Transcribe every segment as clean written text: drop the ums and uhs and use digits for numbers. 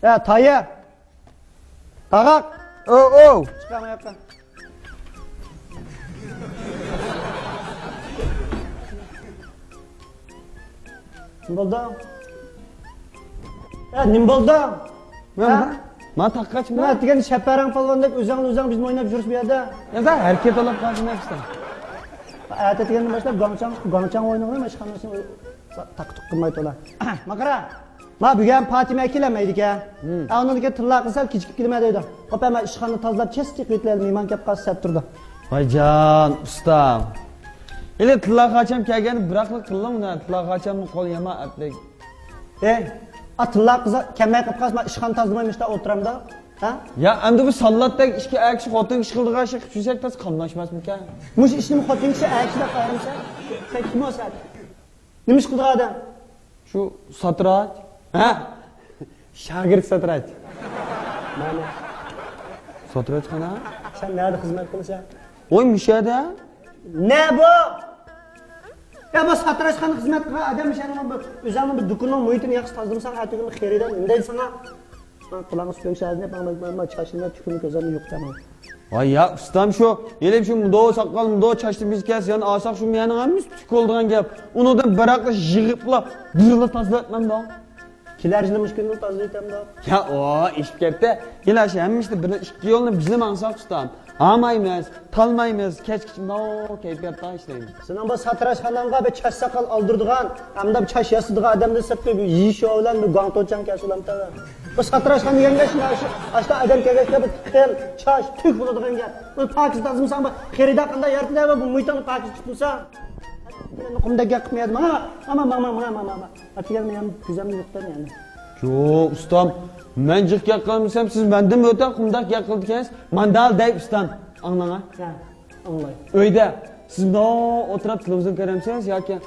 Ya Tayyip. Tağak. Oo. Çıkan ayakta. Ne oldu? Ya ne oldu? Ben takkaç mı? Ben diyen şeperang palvandaki özang bizim oynayıp jürüş bir yerde. Ya da hareket alıp karşına işte. Ayet diyen başlar gangçang oynuyor mu? Eşkanasın tak kılmaydı ola. Makara. Ma bugün Fatime ekilemeydik ya. Onun ki tırla kısal küçük kilmedeydi. Hop hemen işkanı tazlap çeski kıyıtlayalım. İman kep kas set durdu. Vay can ustam. Ele tılak açam kelgeni bıraklık kıldım da tılak açamın kol yama atlayık. Atırla kısa kemmeye kep kas ma işkanı tazlamaymış da oturam da. Ha? Ya endi bu sallatdak işki ayakçı xotin iş kıldığı aşık düşsek tas kanlaşmaz mı ki? Muş işini mi xotin kişi ayakçı da koyarım sen kim o sen? Nimiş kıldığı adam? Şu satıraç. Ha? Şagird satıraç. Mana. Satıraç kana? Sen nerede hizmet kılırsan? Oy müşahede. Ne bu? Ya bu satıraçxana hizmet kılan adam ama bu üzerine bir dükkanın muhitini yaxşı tazdırmışsan artık xeriden indey sana. Kulağını suyun şahidine bana çarşında tükürük özlemini yok tamam. Vay ya ustam şu yelim şu mudo sakal mudo çaştı biz kes yani asak şu meyanın amış tük olduğun gap. Onu da bırakla yığıpla birla tazlatmam da. Kilercilemiş gününü tazlayıtam da. Ya o iş kepte yine şey hem işte bir iki yolunu bizim ansak ustam. Amayımız, talmayımız, keçkiçim o keyfiyatta işleyimiz. Sen ama satıraçxananga bir çaş sakal aldırdığın, hem de bir çaş yasıdığı adamda sapı bir yiyiş olan bir gantoçan kes ulan tabi. Bu satıraçxana yenge şimdi aşta adam kegeçte bir kel, çaş, tük buladığın gel. Bu Pakiz tazımsan bu xeride hakkında yardım bu muhtanı Pakiz çıkmışsa. Kumda yakmayalım ama. Artık yani güzel bir yoktan yani. Yo ustam, ben cık yakalamışsam siz benden mi öten kumdak yakıldınız? Mandal deyip ustam, anlana. Ya, anlay. Öyle, siz de oturup televizyon göremsiniz ya ki,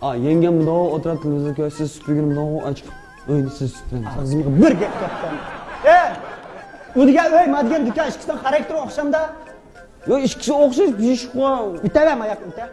yengem de oturup televizyon görüyor, siz süpürgünüm de açık. Öyle siz süpürgünüm. Ağzımı bir gep kaptan. Udiga madgen dükkan işkisinden karakter okşamda. Yo işkisi okşayız bir iş koy. Bitemem ayak bite.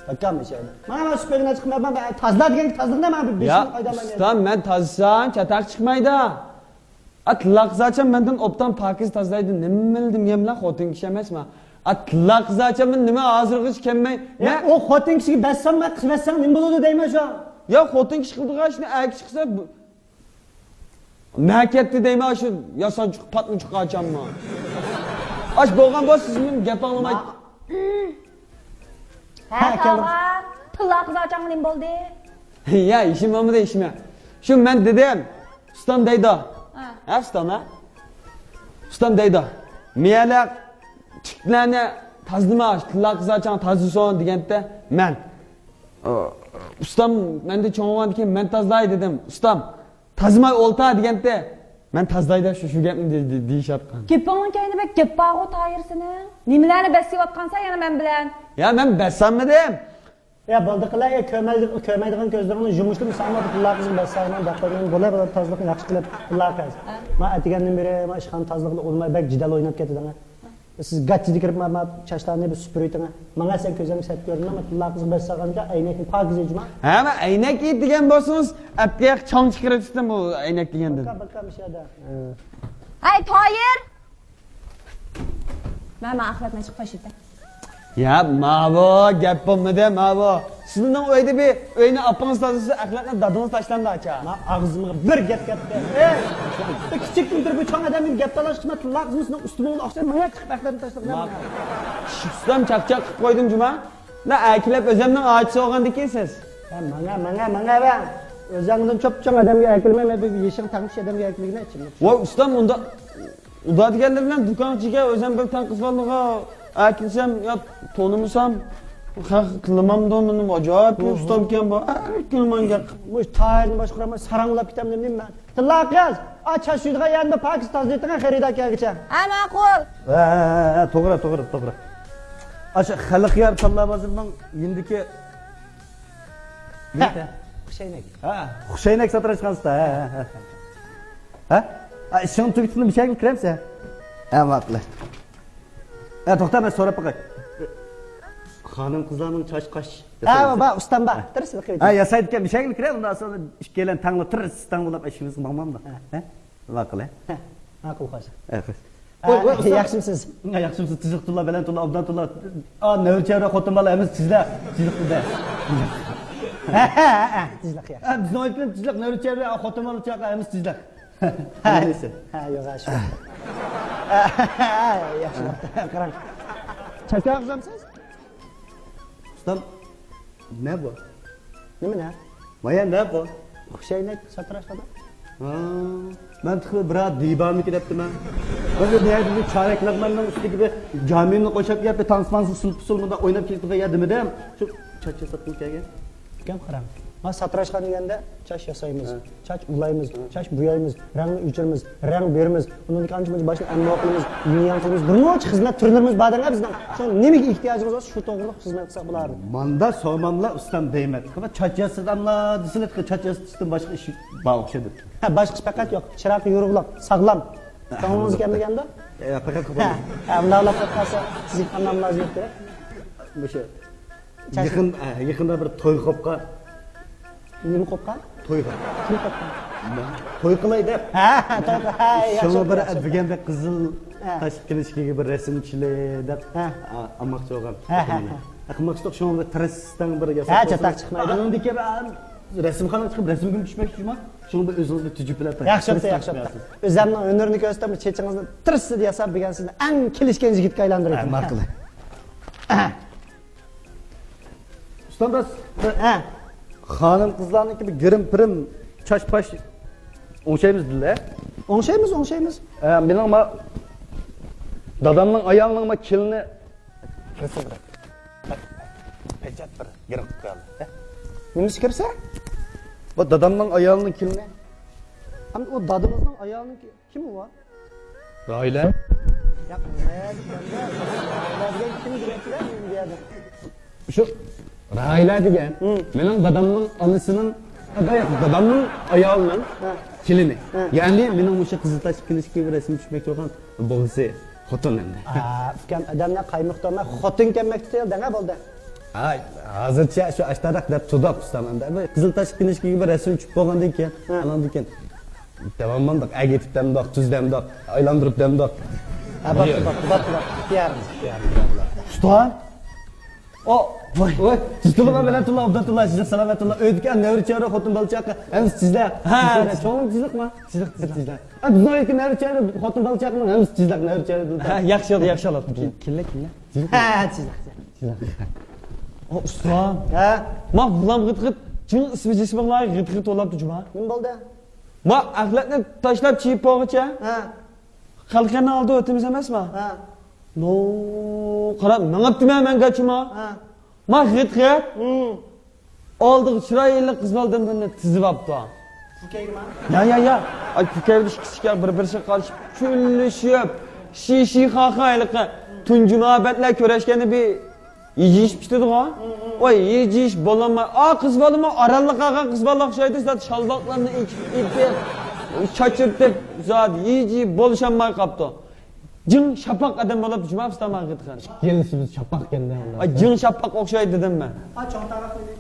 Bakam bir şeyler. Bana süpürgüne çıkma ben tazla diyen tazlık ne ben bir Ya ustam ben tazsam çatak çıkmaydı. Atlak zaten benden optan Pakiz tazlaydı. Ne bildim yemla xotin kişemesme. Atlak zaten ben nime hazırgıç kemmey. Ya o xotin kişi bessam ben kısmetsem ne buludu deyme şu an. Ya xotin kişi kıldığı şimdi ayak çıksa Məhkətli deyme aşı yasan çık patlı çık açam mı? Aç boğan boş sizin gep anlamay. Ha tağam, tılak zaten lim boldu. Ya işim ama da işime. Şu ben dedim, ustam deydi. Ha ustam ha? Ustam deydi. Miyelek çıklarını tazdımaş, tılak zaten tazdı son digende men. Ustam ben de çoğunluğun ki men tazday dedim. Ustam tazmay olta digende men tazlayda şu gepni deyiş atkan. Gepağın kayını bek gepağı tayırsını. Nimelerini besi vatkansa yana ben bilen. Ya ben beslenmedim. Ya baldıqlar ya kömeydiğin gözlerini yumuştu mu sanmadı kıllar kızım besayman daklarının bolay bolay tazlıqını yaxşı qilib kıllar kız. Ma atigenden beri ma işxan tazlıqlı olmay bek cidal oynap ketidin. Siz gatçidi kirib ma çaşlarını bir süpürüydün. Mana sen közlerini set gördün ama kıllar kızım besaganda aynekni pakiz ecma. Ha ama aynak yiyip diyen bolsunuz, atlayak çan çıkarıp sistem bu aynak digenden. Bakka bir şey da. Ay tayır. Mama ahlatma çık faşite. Ya mavo gap bulmadı mavo. Sizin öyle bir öyle apanız tazısı ahlakla dadınız taşlandı aça. Ma ağzımı bir gep gepti. Küçük gündür bu çoğun adamın gep dalaşkına kıllar kızımın üstüme ol akşam maya çıkıp ayaklarını taşladım. Şustam çakçak koydum cuma. La akilep özemden ağaç soğan dikesiz. Mana ben. Özümden çok çoğun adamı ayaklarıma bir yeşil takmış adamı ayaklarına içimde. Vay ustam onda udat geldi bilen dükkan çıkıyor özem bir tane kız varlığa akilsem ya tonumusam kılmam da onun acayip bir ustam ken bu kılman gel. Bu tayını başkurama sarangılap gitem dedim ben. Tılak kız. Aç şuyduğun yanında Pakistan zeytine xerida kelgiçe. Ama kul. To'g'ri. Aşa xalq yar tallabazimdan yindiki Hüseynek. Xushaynak satrashqansizda. Ha? Ishing tugitini bir şey kiramsan? Ha, maqli. To'xta, men so'rab qo'y. Xonim qizlarning choch qosh. Ha, ba ustam ba. Tirsin qilib. Yasaydigan bir şey kiram, undan sonra ikkalan tangli tirs tangulab ishimiz maqmanda. Ha? Nima qilay? Ma'qul qo'ysa. Yaxshimisiz? Yaxshimisiz? Tiziqtulla bilan tulla Abdullah. Navchara xotin bola emas, sizlar tiziqda. Tizliq yaxshi. Bizni aytgan tiziq navchara xotin bola chaqa emas, sizlar. Neyse. Yo'q, yaxshi. Yaxshi. Qarang. Chaka qilsamsiz? Ustam, ne bu? Nima ne? Maya ne bu? Hushaynak satrashada. Ben tıkı bırak divanlık yaptım ben. Böyle diğer bir çarek lagmanın üstü gibi caminin koşup yapıp tansmansız sılpısılmada oynayıp kesip ve yardım edeyim. Şu çaçı satın kegen. Kim qarang. Ma satrashqa deganda chash yasaymiz, chach ulaymiz, chash bo'yaymiz, rangni o'chiramiz, rang beramiz, undan keyin ancha boshqa anmo qilamiz, yuniyan qilamiz. Bir necha xizmat turlarimiz badanga bizdan. Shu nimaga ehtiyojimiz bor, shu to'g'ri xizmat qilsak bo'lardi. Manda sormamla ustam deymet. Ama çaç yasıdanla disilet ki çaç yasıdan başka iş bağ okşadı. Ha, boshqa faqat yo'q. Chiroqi yo'riqloq, sog'lom. To'g'rimiz kelmaganda? Fakat kapalı. Ha, bunday qilib qolsa, sizga qanday mulozamat kerak? Bu şey. Yakında bir toy kopka. Nima qo'pqan? Toy Kim qo'pqan? Toy kılay dep. Ha, to'g'ri. Ha, yaxshi. Şuna bir advigende kızıl taş kilişki gibi resim çile dep. Amakçı olgan. Akmakçı yok şuna bir tresisten bir yasak. Ha, çatak çıkmaydı. Anın dike ben resim kanal çıkıp resim gün düşmek şuna. Şunu bir özünüz bir tücüpler tak. Yaxshi bo'lsa, yaxshi bo'lsa. O'zimning hunarini ko'rsatib, chechingizni tirsi yasab degan sizni eng kelishgan yigitga aylantirayman. Markılı. Ustam biz Ha. hanım kızlarının gibi gırım pırım çaş paş onşayımız dille. O'ngshaymiz. Benim ama dadamın ayağının ama kilini Resim bırak. peçet bir gırım kaldı. Nimasi kirsa? Bu dadamın ayağının kilini Ham o dadimizning ayolning kim u? Raile. Yo'q, kim direktlar deydi. Şu Raile degan benim dadamın anısının dadamın ayağının kilini. Yani benim bu Kızıltaş kilişki bir resim düşmek olan babası xotin endi. Ukam odamlar qaymoqdonlar xotin kelmoqda danga bo'ldi. Ay, hozircha shu ashtaroq deb tudoq ustamanda. Qiziltash kilishki gibi resim tushib bo'lgandan keyin, anandan keyin davomman agitib demdoq, tuz demdoq, aylantirib demdoq. Bak. Yarım. Usta. O, voy, sizlar bilan Tulla Abdullah siz salomatullah o'tgan navrichara xotin balchaqa. Ham sizlar. Ha, cho'ng sizlarmi? Sizlar. Biz o'tgan navrichara xotin balchaqmi? Ham sizlar navrichara. Ha, yaxshi oladi. Killa. Ha, sizlar. O usta. Ha, Ma bulam g'it chin ismi jisminglar g'it olabdi juma. nima bo'ldi? Ma axlatni tashlab chiyib qo'g'icha. Ha, Xalqani oldi o'timiz emasmi? ha, No, qarab, mangaptimi men gachima? ha. Ma g'it. Oldi chiroyli qiz bo'ldim buni tizib olibdi. Ukayman. Ya. Ay fikirli kişiler bir-birine karşı küllüşüp, şişi xaxaylıqı, tuncu muhabbetler köreşkeni bir yiyişmiş dedi ha. Oy yiyiş bolanma, kız balama aralıq ağa kız balaq şeydi zaten şalbaqlarını ipip, çaçırtıp zaten yiyici boluşanmay kaptı. Cın şapak adam olab cuma ustama gitgan. Gelişimiz şapak kendi. Ay cın şapak o'xshaydi dedim ben. Ha, cho'ng taraf qo'ydik.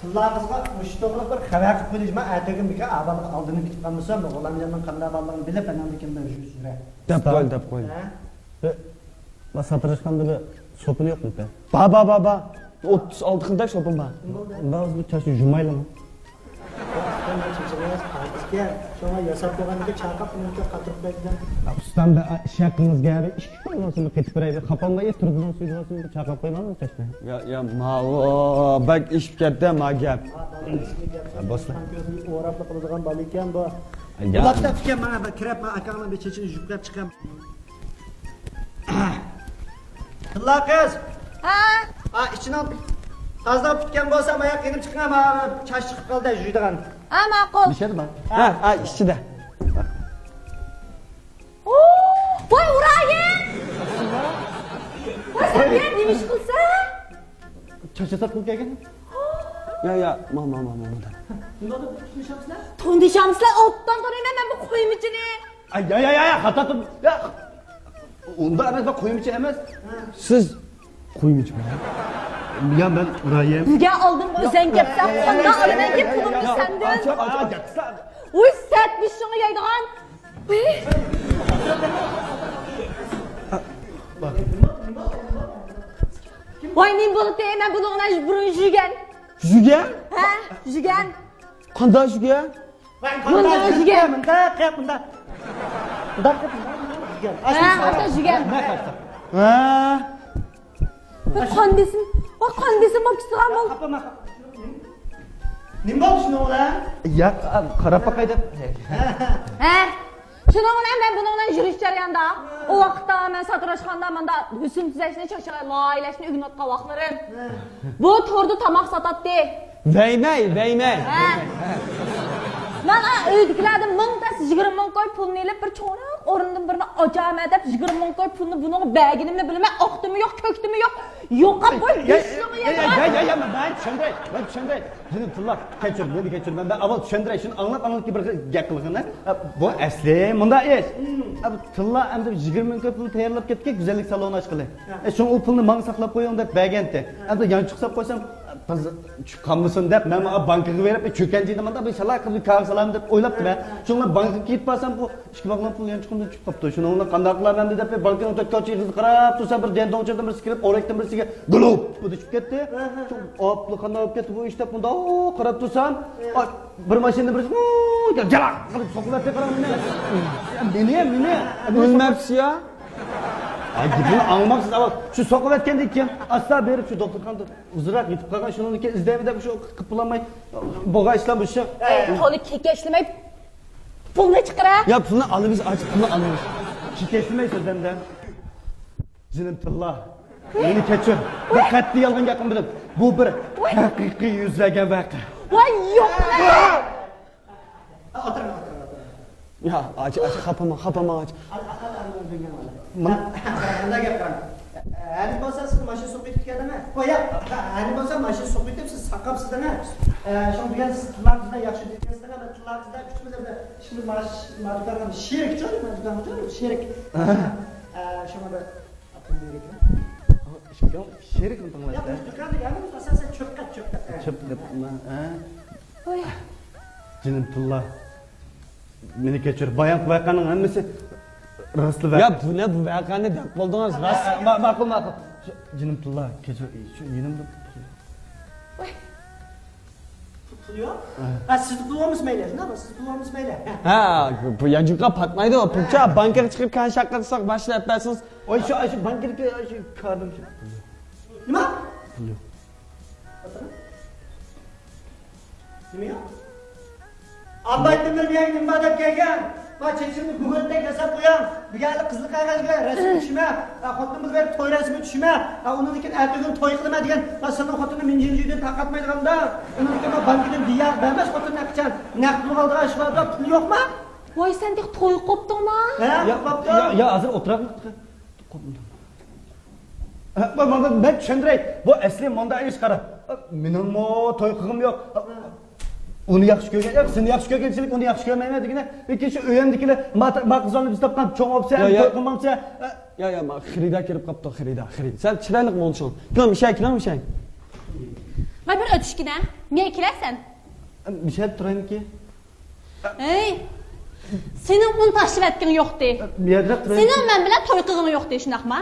Tillag'izga mush to'g'ri bir xabar qilib qo'yishma, aytagim bika avval oldini bitib qolmasam, o'g'lamjonning qanday bo'lganini bilib, anamda kimdan yura. Dep qo'y. Ma satırışkanda bir sopun yok mu be? Ba. 36 xilda sopim var. Bazı bir çarşı jumayla mı? Şuna yasab qo'yganiga chaqib, unga qatirib qo'ygan. Ustam da iş hakkınız geldi. İş koymasını ketip buraya. Kapanmayı turdudan suydurasını bir çakap koymaz mı çeşme? Ya ma o bak iş ketdi ma gap. Bosla. O'rab qiladigan bola ekan bu. Ya. Ulardan fikam mana bir kirib, men akamning bir chechini yuklab chiqam. Tilla qiz. Ha, ichidan tozalab tutgan bo'lsa, men qilib chiqam, chash chiqib qoldi, juydigan. Ha, ma'qul. Bir şey mi? Ha, ishchida. Voy, urayim. Voy, sen nima ish qilsan? Çarşı satın gelgen? Ya, ma. Tondishamsizlar, otdan to'rayman men bu qo'yim ichini. Ay ya hatatım. Ya. Onda emas bak koyum içi emez. Siz qo'ymichmi? Ya ben urayım. Bizga oldin o'zing kelsan, qanday olaman deb pulingni sandin. Uy, sertmiş şunu yaydıgan. Vay, men bo'lib men bulug'dan burun jügen. Jugan? Ha, jügen. Qanday jugan? Bunda jügen. Bunda qilib bunda. Bunda qilib jügen. Ha, ota jügen. Ha. Qon desin. Vay, qon desin bakıştıgan bol. Qapama. Nima bo'ldi shuni o'g'lan? Ya qarab baqay deb. Ha. Şunun ben bununla jüriş jarayanda. O vaqtda men satırashxanda manda hüsn tuzashni, cho'shay, loyilashni o'rganayotgan vaqtlarim. Bu torda tamoq sotatdi. Veymay. Ha. Mana uydagilardan 1000 ta 20 ming qo'y pulni ilib bir cho'naq o'rindan birini ochaman deb 20 ming qo'y pulni buning baginimni bilmay, oqdimi yo'q, ko'kdimi yo'q, yo'qqa qo'y. Ben tushundiray. Jinim tilla kechir, meni kechir. Ben avval tushundiray, shuni anglab bir gap qilgani. Bu asli bunda ish. Abi tilla endi 20 ming pul tayyorlab ketdik, güzellik saloni ochqili. Shuni o pulni menga saqlab qo'ying deb bergandi. Endi yana chiqsab qo'ysam biz chiqqanmisin deb men bankaga berib cho'kanjiydi manda bir shalaq qilib kağıt salam deb o'ylabdi men. Shunga bankaga ketib borsam bu 2 million pul yana chiqimdan chiqib qopti. Shuni o'ylab qanday qilaman deb bankaga o'tayotgan qizni qarab tursa bir dendonchadan birisi kelib o'rakdan birisiga gulup bu tushib ketdi. Opli qanday olib ketdi bu ishda bunda qarab tursam bir mashinada birisi jalaq qilib soqilib qarab meni O'lmabsiz ya. Ay bunu anlamaksız ama şu sokup etkendik kim? Asla berip şu doktorxonada uzrak yetip kalgan şunu ki izleyip de şu kıpılanmay boğa işlem bu şey. To'li kekeşlemay pulni chiqara. Ya pulni alamiz, açık pulni alamiz. Şikayetlemey sözlemden. Jinim tilla. Meni kechir. Bir qat'iy yolg'on gapim bilib. Bu bir haqiqiy yuzlagan voqea. Voy, yo'q. Ya aç kapama aç. Mana qanday gap qani? Hani bo'lsa siz mashina so'qib ketganmi? Qo'yap. Hani bo'lsa mashina so'qib ketib siz saqabsizdan-a. Shuni degan siz tillaringizdan yaxshi degansizlar, men tillaringizdan kuchimizda ishimiz ma'lumotlardan sherik-chi, sherik. Shuni bir Şerik mi Ya tanımadın? bu dükan degani asosan cho'qqat. Çöp Jinim tilla. Meni kechir. Bayan voqeaning hammasi rostli voqea. Ya bu ne bu vakani deb qoldingiz ras. Ma'qul. Jinim tilla kechir. Shu yinimda Pul yo'q. Siz pul olmasmaydi, nima? Siz pul olmasmaydi. Ha, bu yancuqa patmaydi o pulcha bankaga chiqib kan shaqqa qilsak boshlab bersangiz. Oy şu bankirga şu kardım. Nima? Pul yo'q. Nima yo'q? Albatta bir nima deb kelgan. Va chechimni Google'da yasab qo'yam. Bu gali qizli qog'ozga rasm tushma. Xotinimiz berib to'y rasmi tushma. Undan keyin ertaga to'y qilma degan. Masalan xotinni minjinjidan taqatmaydiganda, undan keyin bankdan diya bermas xotinni qachon naqd pul oldiga ishlarda pul yo'qmi? Voy, sen dek to'y qopdingmi? Ya hazır oturak mı? Ben tushundiray. Bu asli manda ish qarab. Mening mo to'y qilgim yo'q. Uni yaxshi ko'rgan, seni yaxshi ko'rganchilik uni yaxshi ko'rmayman degani. Lekin shu o'yamdikilar maqzonni biz topgan cho'ng olsa, to'y qilmamsa. Ya xirida kirib qopdi, xirida. Sen chiroyli bo'lishing. Kim ishang. Voy, bir o'tishgina. Men kelasan. Bir şey turayım ki. Ey. Senin un tashlab etging yo'qdi. Bir yerda turayım. Senin men bilan to'y qilging yo'qdi, shunaqmi?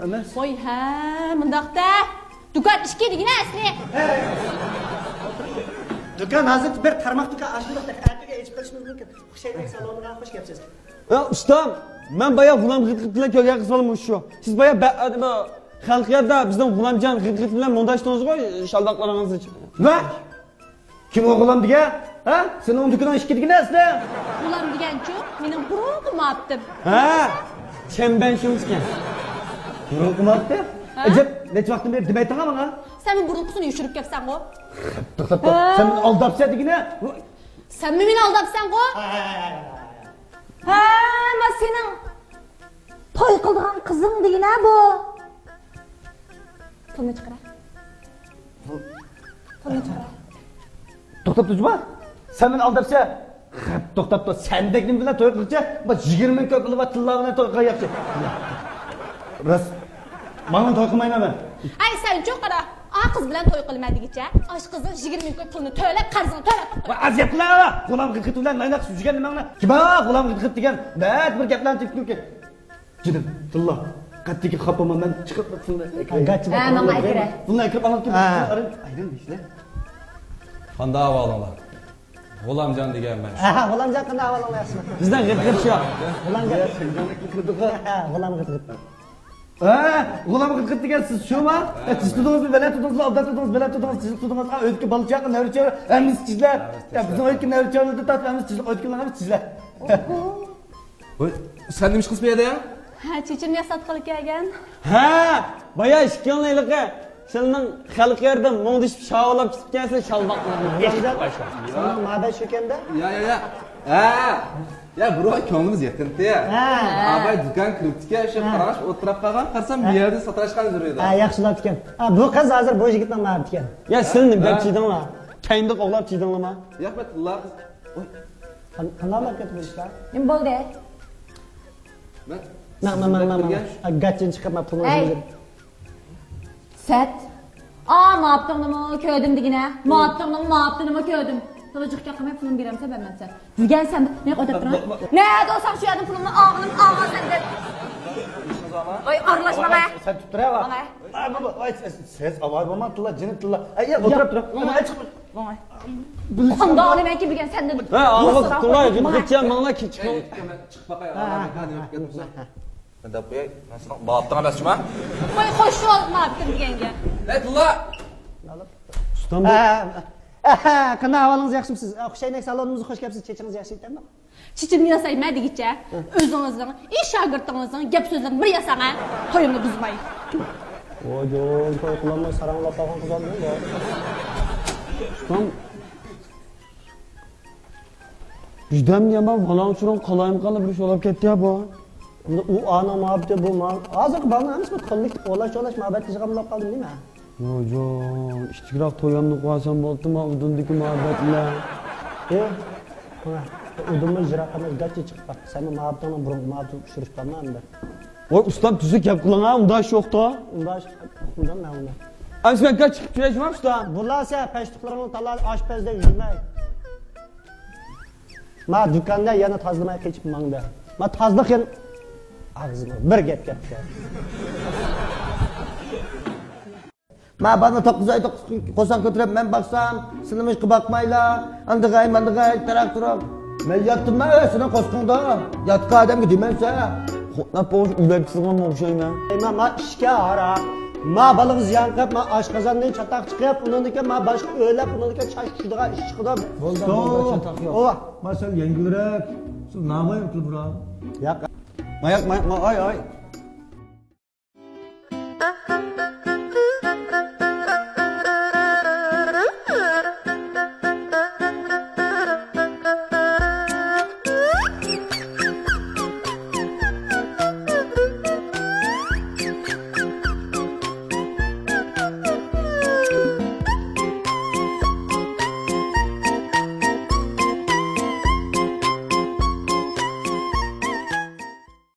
Emas. Voy, ha, mundaqda. Dukat ishga degina asli. Dükan hozir bir tarmoq dükan ashundoqda ertaga ichib qilishimiz mumkin. Xushaylik saloniga xush kelibsiz. Ya ustam, men baya g'ulam g'it bilan ko'rgan qizolim shu. Siz baya xalqiyatda bizdan g'ulamjon g'it bilan mondashdingiz qo'y, shaldoqlaringiz uchun. Ne? Kim o'g'lim degan? Ha? Sen onun dükkandan ish ketgan asli. Ular deganchu, mening burun qilmabdim. Ha? Chemben shumskan. Burun qilmabdi? Ajab, necha vaqtdan beri demaysan bana? Sen men burunqisini yushirib kelsan-ku. To'xtab. Sen aldapsan degina. Sen meni aldapsan-ku. Ha, men sening to'y qildigan qizing degina bu. Pulni chiqara. Pulni chiqara. To'xtab turma. Sen meni aldapsan. To'xtab tur. Sendekning bilan to'y qilcha, bak 20 ming qilib tilla bilan to'y qilyapti. Ras. Mana to'y qilmayman men. Ay sen cho'qara. qiz bilan to'y qilmadigicha oshqizning 20 ming pulni to'lab qarzini to'lab. Voy aziyat qilaver. Qo'lim qirqit bilan mayna qilib yurgan nimangni? Kim ha qo'lim qirqit degan? Bat bir gaplarni tepki. Jidim, Tulla. Qattiq xapaman men chiqib pulni. Ha, mana akira. Pulni kirib olib turib. Aydan ishla. Qanday ahvolinglar? G'ulomjon deganman. Ha, g'ulamjon qanday ahvoling yaxshimi? Bizdan g'irg'ir shu. G'ulamjon. Ha, g'ulam g'irg'ir. G'ulam qirqit degan siz shumi? Siz tudingiz bilan tudingiz, obda tudingiz bilan tudingiz, siz tudingiz. O'tki balchaqni navrichar, hammiz sizlar. Biz o'tki navricharni tatamiz, siz o'tkilarni sizlar. Voy, sen nima ish qilib berdi ya? Ha, chechimga sat qilib kelgan. Ha, baya 2 yilliqqa Senin xalq yerdan mungdishib shavlab ketib kelsa shalboqlarni. Senin ma'bad shu ekanda? Ya. Ya bro, ko'nglimiz yaqin-da ya. Abay do'kon kiribdi-ku, o'sha qarash o'tirib qolgan, qarsam bu yerda sotirashgan yuradi. Ha, yaxshilab ekan. Ha, bu qiz hozir bu yigitdan ma'bad ekan. Ya sen nima deb chiydingmi? Kayinda qo'g'lab chiydingmi? Rahmatulloh. Qanday ketib ishlar? Nima bo'ldi? Men gachin chiqib pulni Hey. o'zim. Sat. Aa, ne yaptın mı? Köydüm digine. Ne yaptın mı? Ne yaptın mı? Köydüm. Kılıcık yakımı pulum biremse ben sen. Düzgən sen de ne kadar duran? Ne olsan şu yerden pulumunu ağın sen de. Oy arlaşma be. Sen tuttura bak. Bana. Ay baba, ay ses avay bama Tulla, jini Tulla. Ay ya o'tirib tur. Ay chiqib. Bana. Kanda olayım ki bilgen sen de. Ha, ağır qilay, g'itcha mangla chiqib. Chiqib baqay, Dap qo'yay. Masal bo'ptimi emasmi? Oy hoş ol ne yaptın digenge. Aytulloh. Ustam Qanday ahvolingiz yaxshimisiz? Xushaynak salonimizga xush kelibsiz. Chechingiz yaxshi ekanmi? Çiçimni yasaymadıgicha o'zingizning ish shogirdingizning gap so'zlarini bir yasagan to'yimni buzmang. Vojon, to'y qilolmay saranglab qolgan qiz olmaydi. Ustam Juda yomon bolam uchun qolayim qolib bir olib ketdi ya bu. U ana ma'bad bu hozir bana emas bu qillik o'lash ma'bad tishg'amlab qoldim nima? Vojon, ishtiroq to'yimni qo'ysam bo'ldimi, udundiki muhabbatlar. Udumni jiraqamiz gachcha chiqib qoldi. Sen ma'baddan burun ma'bad tushirishpanmi endi? Voy ustam tuzuk gap qiling-a, unda ish yo'q-da. Undan nima? Asmenka chiqib kelishmi ustam? Bularsa pashtuqlarini talal oshpazda yurmay. Ma do'konda yana tozlamay kechib mangda. Ma tozliq yana og'zimga bir gap gapdi. Ma bana 9 ay 9 kun qo'san ko'tarib men baksam, sinimiz qilib bakmaylar. Andig'ay tarak turib. Men yotdim-ma, seni qo'sqingda. Yotqa odamga demansa, Xo'plab bo'sh uylar chizgan o'xshayman. Ma ishga ara. Ma balığız yanqib, ma oshqozondan chataq chiqib, undan ma boshqa o'ylab, undan chash tushdigan ish chiqdi. Bo'ldi, chataq yo'q. O, Masal yangirak. Siz nima qilib bura? yo'q. Mayak, ay.